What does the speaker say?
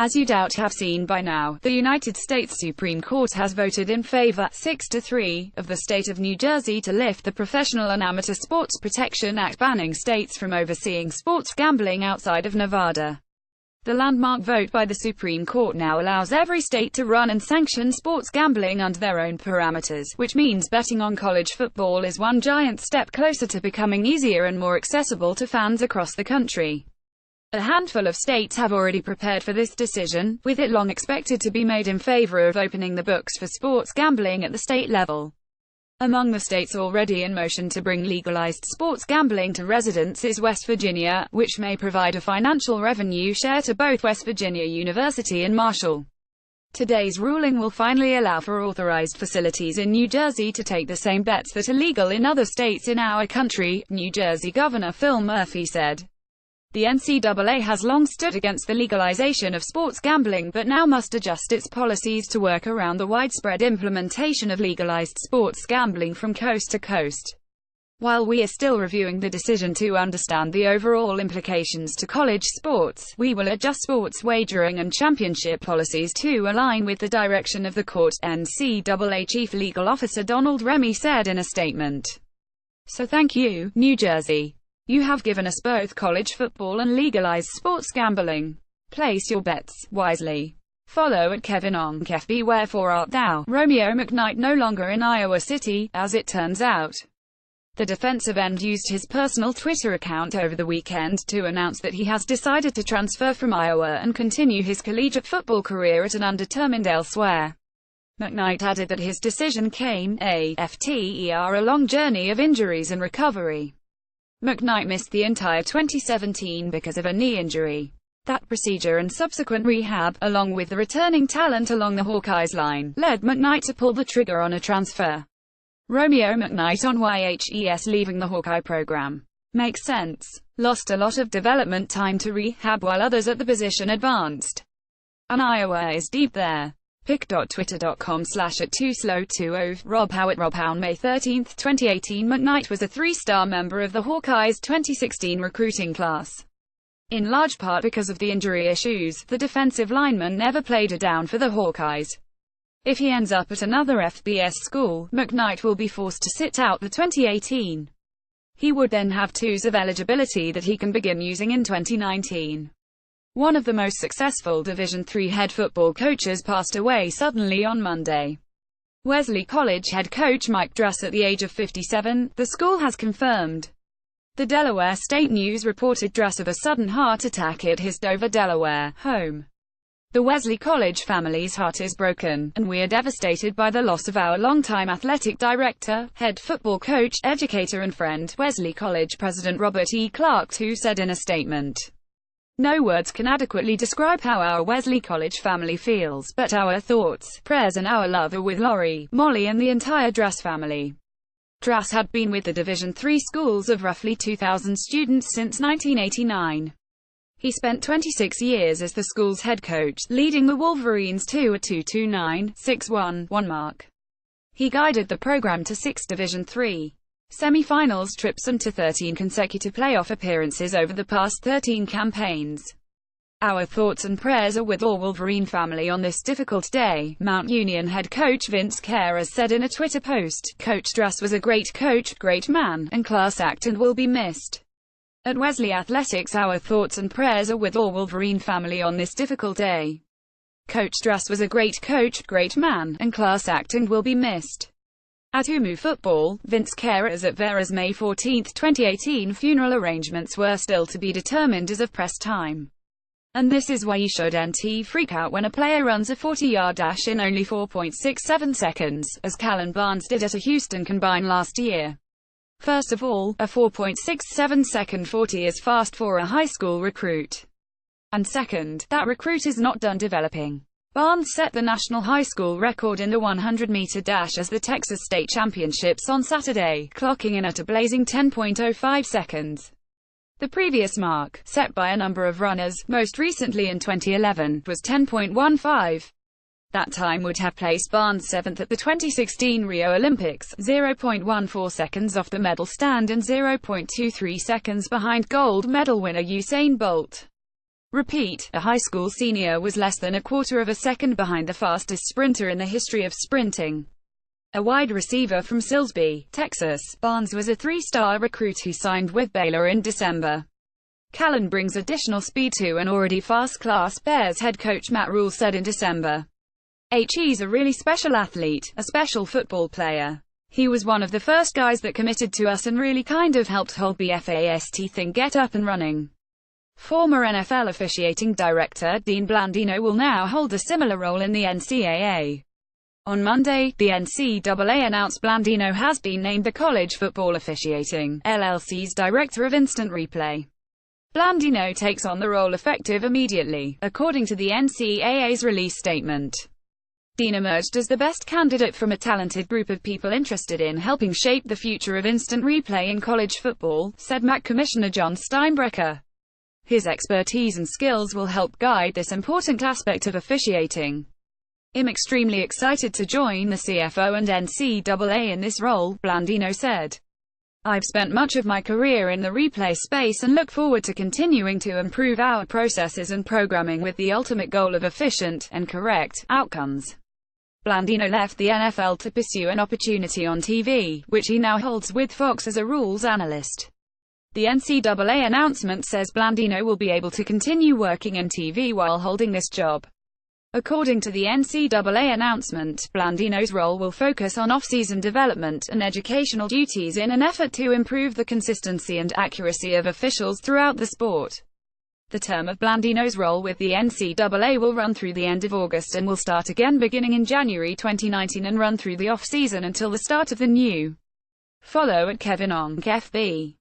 As you doubt have seen by now, the United States Supreme Court has voted in favor, 6-3, of the state of New Jersey to lift the Professional and Amateur Sports Protection Act banning states from overseeing sports gambling outside of Nevada. The landmark vote by the Supreme Court now allows every state to run and sanction sports gambling under their own parameters, which means betting on college football is one giant step closer to becoming easier and more accessible to fans across the country. A handful of states have already prepared for this decision, with it long expected to be made in favor of opening the books for sports gambling at the state level. Among the states already in motion to bring legalized sports gambling to residents is West Virginia, which may provide a financial revenue share to both West Virginia University and Marshall. Today's ruling will finally allow for authorized facilities in New Jersey to take the same bets that are legal in other states in our country, New Jersey Governor Phil Murphy said. The NCAA has long stood against the legalization of sports gambling but now must adjust its policies to work around the widespread implementation of legalized sports gambling from coast to coast. While we are still reviewing the decision to understand the overall implications to college sports, we will adjust sports wagering and championship policies to align with the direction of the court, NCAA Chief Legal Officer Donald Remy said in a statement. So thank you, New Jersey. You have given us both college football and legalized sports gambling. Place your bets wisely. Follow at Kevin Onk FB. Wherefore art thou, Romeo McKnight, no longer in Iowa City, as it turns out? The defensive end used his personal Twitter account over the weekend to announce that he has decided to transfer from Iowa and continue his collegiate football career at an undetermined elsewhere. McKnight added that his decision came after a long journey of injuries and recovery. McKnight missed the entire 2017 because of a knee injury. That procedure and subsequent rehab, along with the returning talent along the Hawkeyes line, led McKnight to pull the trigger on a transfer. Romeo McKnight on YHES leaving the Hawkeye program. Makes sense. Lost a lot of development time to rehab while others at the position advanced. And Iowa is deep there. pic.twitter.com/@2slow20 Rob Howe at Rob Howe. May 13, 2018. McKnight was a three-star member of the Hawkeyes' 2016 recruiting class. In large part because of the injury issues, the defensive lineman never played a down for the Hawkeyes. If he ends up at another FBS school, McKnight will be forced to sit out the 2018. He would then have 2 years of eligibility that he can begin using in 2019. One of the most successful Division III head football coaches passed away suddenly on Monday. Wesley College head coach Mike Druss at the age of 57, the school has confirmed. The Delaware State News reported Druss of a sudden heart attack at his Dover, Delaware, home. The Wesley College family's heart is broken, and we are devastated by the loss of our longtime athletic director, head football coach, educator and friend, Wesley College President Robert E. Clark II said in a statement. No words can adequately describe how our Wesley College family feels, but our thoughts, prayers and our love are with Lori, Molly and the entire Druss family. Druss had been with the Division III schools of roughly 2,000 students since 1989. He spent 26 years as the school's head coach, leading the Wolverines to a 229-6-1 mark. He guided the program to 6 Division III semi-finals trips and to 13 consecutive playoff appearances over the past 13 campaigns. Our thoughts and prayers are with all Wolverine family on this difficult day, Mount Union head coach Vince Carras said in a Twitter post. Coach Druss was a great coach, great man, and class act and will be missed. At Wesley Athletics, our thoughts and prayers are with all Wolverine family on this difficult day. Coach Druss was a great coach, great man, and class act and will be missed. At UMU football, Vince Carras at Vera's May 14, 2018 funeral arrangements were still to be determined as of press time. And this is why you shouldn't freak out when a player runs a 40-yard dash in only 4.67 seconds, as Callan Barnes did at a Houston Combine last year. First of all, a 4.67-second 40 is fast for a high school recruit. And second, that recruit is not done developing. Barnes set the national high school record in the 100-meter dash as the Texas State Championships on Saturday, clocking in at a blazing 10.05 seconds. The previous mark, set by a number of runners, most recently in 2011, was 10.15. That time would have placed Barnes 7th at the 2016 Rio Olympics, 0.14 seconds off the medal stand and 0.23 seconds behind gold medal winner Usain Bolt. Repeat, a high school senior was less than a quarter of a second behind the fastest sprinter in the history of sprinting. A wide receiver from Silsbee, Texas, Barnes was a three-star recruit who signed with Baylor in December. Callan brings additional speed to an already fast class, Bears head coach Matt Rule said in December. He's a really special athlete, a special football player. He was one of the first guys that committed to us and really kind of helped hold the FAST thing get up and running. Former NFL officiating director Dean Blandino will now hold a similar role in the NCAA. On Monday, the NCAA announced Blandino has been named the College Football Officiating LLC's Director of Instant Replay. Blandino takes on the role effective immediately, according to the NCAA's release statement. Dean emerged as the best candidate from a talented group of people interested in helping shape the future of instant replay in college football, said MAC Commissioner John Steinbrecher. His expertise and skills will help guide this important aspect of officiating. I'm extremely excited to join the CFO and NCAA in this role, Blandino said. I've spent much of my career in the replay space and look forward to continuing to improve our processes and programming with the ultimate goal of efficient and correct outcomes. Blandino left the NFL to pursue an opportunity on TV, which he now holds with Fox as a rules analyst. The NCAA announcement says Blandino will be able to continue working in TV while holding this job. According to the NCAA announcement, Blandino's role will focus on off-season development and educational duties in an effort to improve the consistency and accuracy of officials throughout the sport. The term of Blandino's role with the NCAA will run through the end of August and will start again beginning in January 2019 and run through the off-season until the start of the new. Follow at Kevin Onk FB.